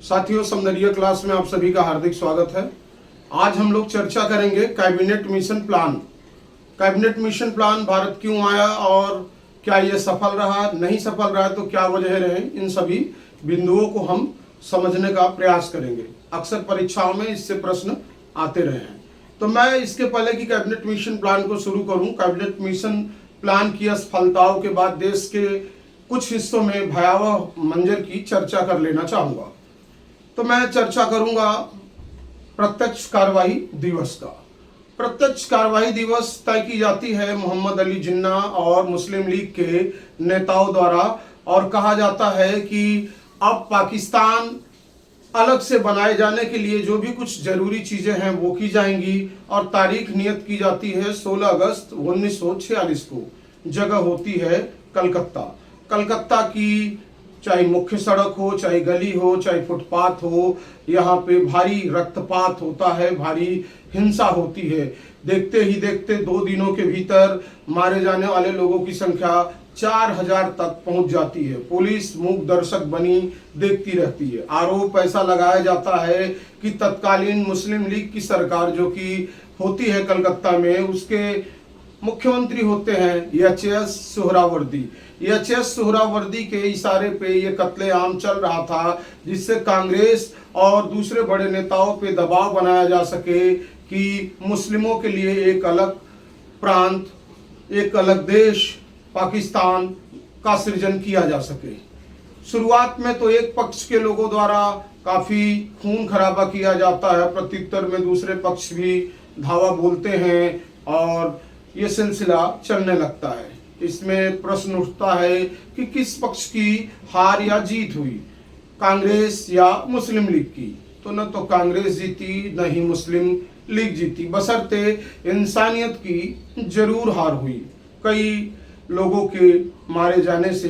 साथियों, समदरिया क्लास में आप सभी का हार्दिक स्वागत है। आज हम लोग चर्चा करेंगे cabinet mission plan. Cabinet mission plan Bharat क्यों आया और क्या ये सफल रहा, नहीं सफल रहा तो क्या वजह रहे, इन सभी बिंदुओं को हम समझने का प्रयास करेंगे। अक्सर परीक्षाओं में इससे प्रश्न आते रहे हैं। तो मैं इसके पहले कि कैबिनेट मिशन प्लान को शुरू करूं, कैबिनेट मिशन प्लान की असफलताओं के बाद देश के कुछ हिस्सों में भयावह मंजर की चर्चा कर लेना चाहूंगा। तो मैं चर्चा करूंगा प्रत्यक्ष कार्रवाई दिवस का। प्रत्यक्ष कार्रवाई दिवस तय की जाती है मोहम्मद अली जिन्ना और मुस्लिम लीग के नेताओं द्वारा, और कहा जाता है कि अब पाकिस्तान अलग से बनाए जाने के लिए जो भी कुछ जरूरी चीजें हैं वो की जाएंगी, और तारीख नियत की जाती है 16 अगस्त 1946 को। जगह होती है कलकत्ता। कलकत्ता की चाहे मुख्य सड़क हो, चाहे गली हो, चाहे फुटपाथ हो, यहाँ पे भारी रक्तपात होता है, भारी हिंसा होती है। देखते ही देखते 2 दिनों के भीतर मारे जाने वाले लोगों की संख्या 4000 तक पहुंच जाती है। पुलिस मूक दर्शक बनी देखती रहती है। आरोप ऐसा लगाया जाता है कि तत्कालीन मुस्लिम लीग की सरकार जो कि होती है कलकत्ता में, उसके मुख्यमंत्री होते हैं एच.एस. सोहरावर्दी। एच.एस. सोहरावर्दी के इशारे पे ये कत्लेआम चल रहा था, जिससे कांग्रेस और दूसरे बड़े नेताओं पे दबाव बनाया जा सके कि मुस्लिमों के लिए एक अलग प्रांत, एक अलग देश पाकिस्तान का सृजन किया जा सके। शुरुआत में तो एक पक्ष के लोगों द्वारा काफी खून खराबा किया जाता है, प्रत्युत्तर में दूसरे पक्ष भी धावा बोलते हैं और ये सिलसिला चलने लगता है। इसमें प्रश्न उठता है कि किस पक्ष की हार या जीत हुई, कांग्रेस या मुस्लिम लीग की। तो न तो कांग्रेस जीती न ही मुस्लिम लीग जीती, बशर्ते इंसानियत की जरूर हार हुई। कई लोगों के मारे जाने से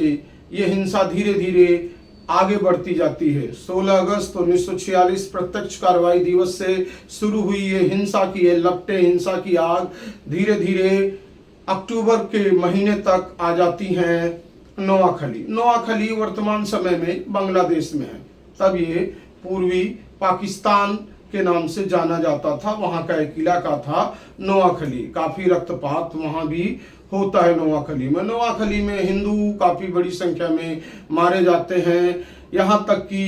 ये हिंसा धीरे धीरे आगे बढ़ती जाती है। 16 अगस्त 1946 प्रत्यक्ष कार्रवाई दिवस से शुरू हुई ये हिंसा की ये लपटें, हिंसा की आग धीरे धीरे अक्टूबर के महीने तक आ जाती हैं नोआखली। नोआखली वर्तमान समय में बांग्लादेश में है, तब ये पूर्वी पाकिस्तान के नाम से जाना जाता था। वहां का एक इलाका था नोआखली। काफी रक्तपात वहां भी होता है नोआखली में। नोआखली में हिंदू काफी बड़ी संख्या में मारे जाते हैं। यहाँ तक कि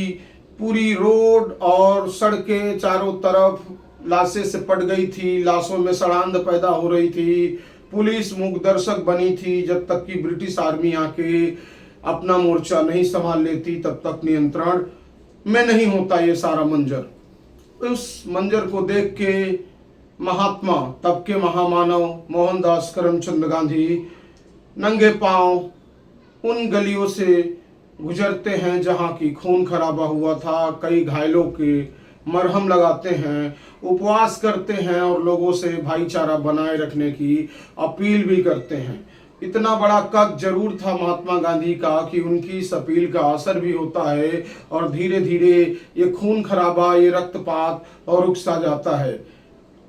पूरी रोड और सड़कें चारों तरफ लाशें से पट गई थी, लाशों में सड़ांध पैदा हो रही थी। पुलिस मूक दर्शक बनी थी, जब तक कि ब्रिटिश आर्मी आके अपना मोर्चा नहीं संभाल लेती तब तक नियंत्रण में नहीं होता ये सारा मंजर। उस मंजर को देख के महात्मा, तब के महामानव मोहनदास करमचंद गांधी नंगे पांव उन गलियों से गुजरते हैं जहां की खून खराबा हुआ था। कई घायलों के मरहम लगाते हैं, उपवास करते हैं और लोगों से भाईचारा बनाए रखने की अपील भी करते हैं। इतना बड़ा कद जरूर था महात्मा गांधी का कि उनकी इस अपील का असर भी होता है और धीरे धीरे ये खून खराबा, ये रक्तपात और उकसा जाता है।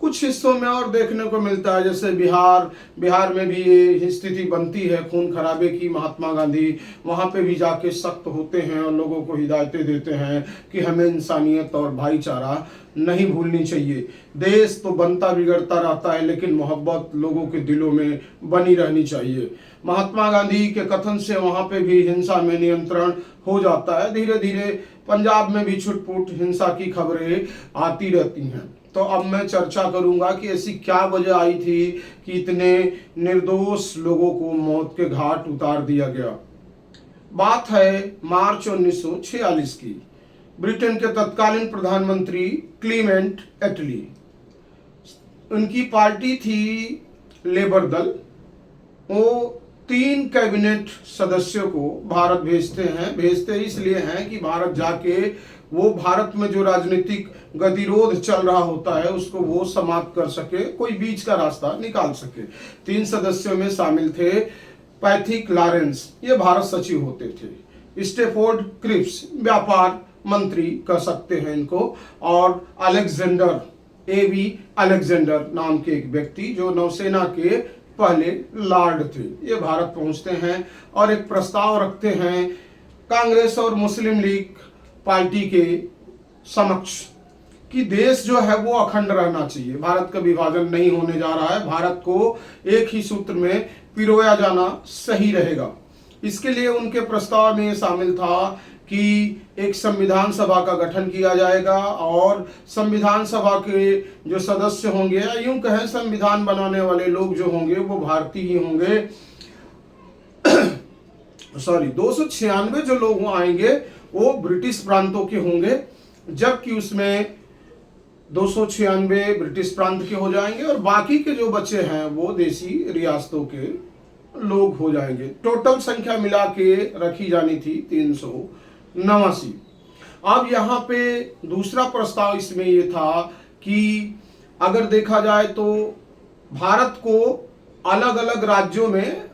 कुछ हिस्सों में और देखने को मिलता है, जैसे बिहार में भी ये स्थिति बनती है खून खराबे की। महात्मा गांधी वहाँ पे भी जाके सख्त होते हैं और लोगों को हिदायतें देते हैं कि हमें इंसानियत और भाईचारा नहीं भूलनी चाहिए। देश तो बनता बिगड़ता रहता है, लेकिन मोहब्बत लोगों के दिलों में बनी रहनी चाहिए। महात्मा गांधी के कथन से वहाँ पे भी हिंसा में नियंत्रण हो जाता है। धीरे धीरे पंजाब में भी छुटपुट हिंसा की खबरें आती रहती हैं। तो अब मैं चर्चा करूंगा कि ऐसी क्या वजह आई थी कि इतने निर्दोष लोगों को मौत के घाट उतार दिया गया। बात है मार्च 1946 की। ब्रिटेन के तत्कालीन प्रधानमंत्री क्लीमेंट एटली, उनकी पार्टी थी लेबर दल। वो 3 कैबिनेट सदस्यों को भारत भेजते इसलिए हैं कि भारत जाके वो भारत में जो राजनीतिक गतिरोध चल रहा होता है उसको वो समाप्त कर सके, कोई बीच का रास्ता निकाल सके। 3 सदस्यों में शामिल थे पैथिक लॉरेंस, ये भारत सचिव होते थे। स्टेफोर्ड क्रिप्स, व्यापार मंत्री कह सकते हैं इनको, और अलेक्जेंडर अलेक्जेंडर नाम के एक व्यक्ति जो नौसेना के पहले लॉर्ड थे। ये भारत पहुंचते हैं और एक प्रस्ताव रखते हैं कांग्रेस और मुस्लिम लीग पार्टी के समक्ष कि देश जो है वो अखंड रहना चाहिए, भारत का विभाजन नहीं होने जा रहा है, भारत को एक ही सूत्र में पिरोया जाना सही रहेगा। इसके लिए उनके प्रस्ताव में शामिल था कि एक संविधान सभा का गठन किया जाएगा और संविधान सभा के जो सदस्य होंगे, या यूं कहें संविधान बनाने वाले लोग जो होंगे वो भारतीय ही होंगे। 296 जो लोग आएंगे वो ब्रिटिश प्रांतों के होंगे, जबकि उसमें 296 ब्रिटिश प्रांत के हो जाएंगे और बाकी के जो बच्चे हैं वो देसी रियासतों के लोग हो जाएंगे। टोटल संख्या मिला के रखी जानी थी 389। अब यहाँ पे दूसरा प्रस्ताव इसमें ये था कि अगर देखा जाए तो भारत को अलग अलग राज्यों में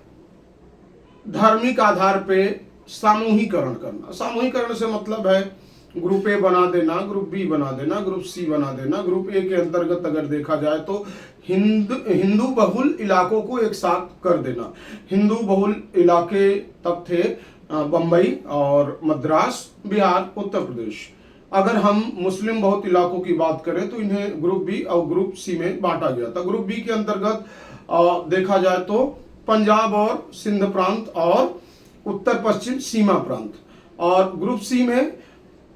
धार्मिक आधार पे सामूहिकरण करना। सामूहिकरण से मतलब है ग्रुप ए बना देना, ग्रुप बी बना देना, ग्रुप सी बना देना। ग्रुप ए के अंतर्गत अगर देखा जाए तो हिंदू बहुल इलाकों को एक साथ कर देना। हिंदू बहुल इलाके तब थे बंबई और मद्रास, बिहार, उत्तर प्रदेश। अगर हम मुस्लिम बहुत इलाकों की बात करें तो इन्हें ग्रुप बी और ग्रुप सी में बांटा गया था। ग्रुप बी के अंतर्गत देखा जाए तो पंजाब और सिंध प्रांत और उत्तर पश्चिम सीमा प्रांत, और ग्रुप सी में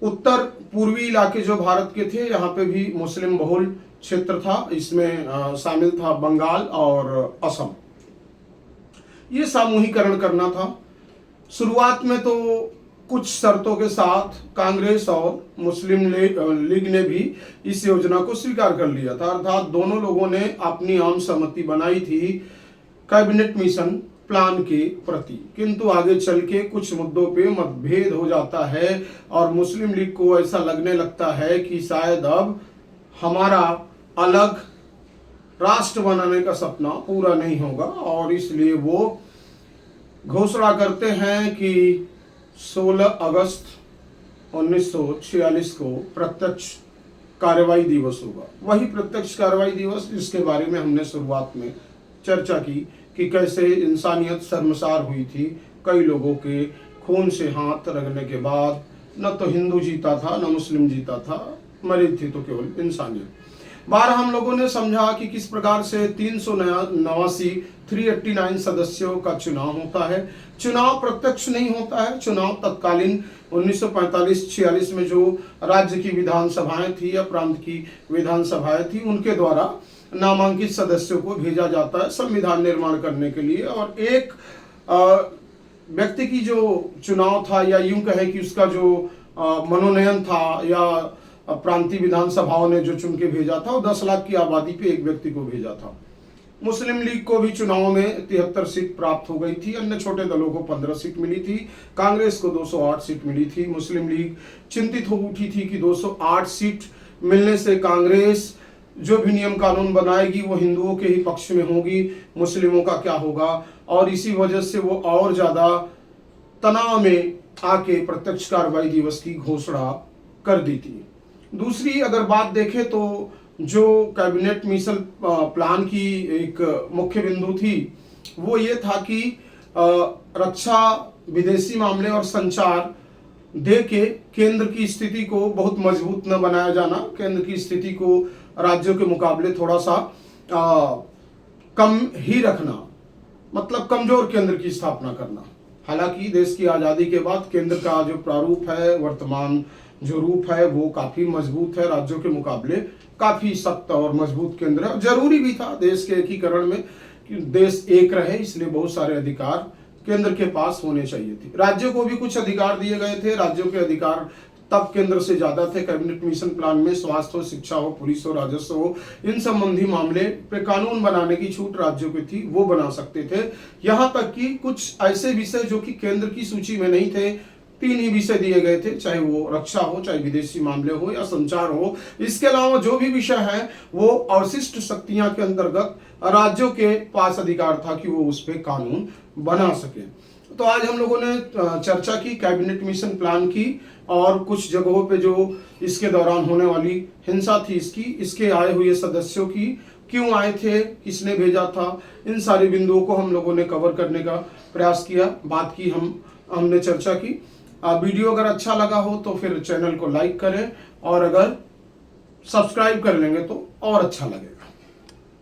उत्तर पूर्वी इलाके जो भारत के थे, यहाँ पे भी मुस्लिम बहुल क्षेत्र था। इसमें शामिल था बंगाल और असम। ये सामूहिकरण करना था। शुरुआत में तो कुछ शर्तों के साथ कांग्रेस और मुस्लिम लीग ने भी इस योजना को स्वीकार कर लिया था, अर्थात दोनों लोगों ने अपनी आम सहमति बनाई थी कैबिनेट मिशन प्लान के प्रति। किंतु आगे चल के कुछ मुद्दों पे मतभेद हो जाता है और मुस्लिम लीग को ऐसा लगने लगता है कि शायद अब हमारा अलग राष्ट्र बनाने का सपना पूरा नहीं होगा, और इसलिए वो घोषणा करते हैं कि 16 अगस्त 1946 को प्रत्यक्ष कार्रवाई दिवस होगा। वही प्रत्यक्ष कार्रवाई दिवस जिसके बारे में हमने शुरुआत में चर्चा की कि कैसे इंसानियत शर्मसार हुई थी। कई लोगों के खून से हाथ रगड़ने के बाद न तो हिंदू जीता था न मुस्लिम जीता था, मरी थी तो केवल इंसानियत। 12 हम लोगों ने समझा कि किस प्रकार से 389 सदस्यों का चुनाव होता है। चुनाव प्रत्यक्ष नहीं होता है, चुनाव तत्कालीन 1945-46 में जो राज्य की विधानसभाएं थी या प्रांत की विधानसभाएं थी उनके द्वारा नामांकित सदस्यों को भेजा जाता है संविधान निर्माण करने के लिए। और एक व्यक्ति की जो चुनाव था, या यूं कहें कि उसका जो मनोनयन था, या प्रांतीय विधानसभाओं ने जो चुन के भेजा था, वो 10 लाख की आबादी पे एक व्यक्ति को भेजा था। मुस्लिम लीग को भी चुनाव में 73 सीट प्राप्त हो गई थी। अन्य छोटे दलों को 15 सीट मिली थी। कांग्रेस को 208 सीट मिली थी। मुस्लिम लीग चिंतित हो उठी थी कि 208 सीट मिलने से कांग्रेस जो भी नियम कानून बनाएगी वो हिंदुओं के ही पक्ष में होगी, मुस्लिमों का क्या होगा। और इसी वजह से वो और ज्यादा तनाव में आके प्रत्यक्ष कार्रवाई दिवस की घोषणा कर दी थी। दूसरी अगर बात देखें तो जो कैबिनेट मिशन प्लान की एक मुख्य बिंदु थी वो ये था कि रक्षा, विदेशी मामले और संचार दे के केंद्र की स्थिति को बहुत मजबूत न बनाया जाना, केंद्र की स्थिति को राज्यों के मुकाबले थोड़ा सा कम ही रखना, मतलब कमजोर केंद्र की स्थापना करना। हालांकि देश की आज़ादी के बाद केंद्र का जो प्रारूप है, वर्तमान जो रूप है वो काफी मजबूत है, राज्यों के मुकाबले काफी सख्त और मजबूत केंद्र है। जरूरी भी था देश के एकीकरण में कि देश एक रहे, इसलिए बहुत सारे अधिकार केंद्र के पास होने चाहिए थे। राज्यों को भी कुछ अधिकार दिए गए थे। राज्यों के अधिकार तब केंद्र से ज्यादा थे। कैबिनेट मिशन प्लान में स्वास्थ्य हो, शिक्षा हो, पुलिस हो, राजस्व हो, इन संबंधी मामले पे कानून बनाने की छूट राज्यों की थी, वो बना सकते थे। यहां तक कि कुछ ऐसे विषय जो कि केंद्र की सूची में नहीं थे, 3 ही विषय दिए गए थे, चाहे वो रक्षा हो, चाहे विदेशी मामले हो या संचार हो। इसके अलावा जो भी विषय है वो अवशिष्ट शक्तियां के अंतर्गत राज्यों के पास अधिकार था कि वो उस पर कानून बना सके। तो आज हम लोगों ने चर्चा की कैबिनेट मिशन प्लान की और कुछ जगहों पे जो इसके दौरान होने वाली हिंसा थी इसके आए हुए सदस्यों की, क्यों आए थे, किसने भेजा था, इन सारे बिंदुओं को हम लोगों ने कवर करने का प्रयास किया, बात की, हमने चर्चा की। वीडियो अगर अच्छा लगा हो तो फिर चैनल को लाइक करें और अगर सब्सक्राइब कर लेंगे तो और अच्छा लगेगा।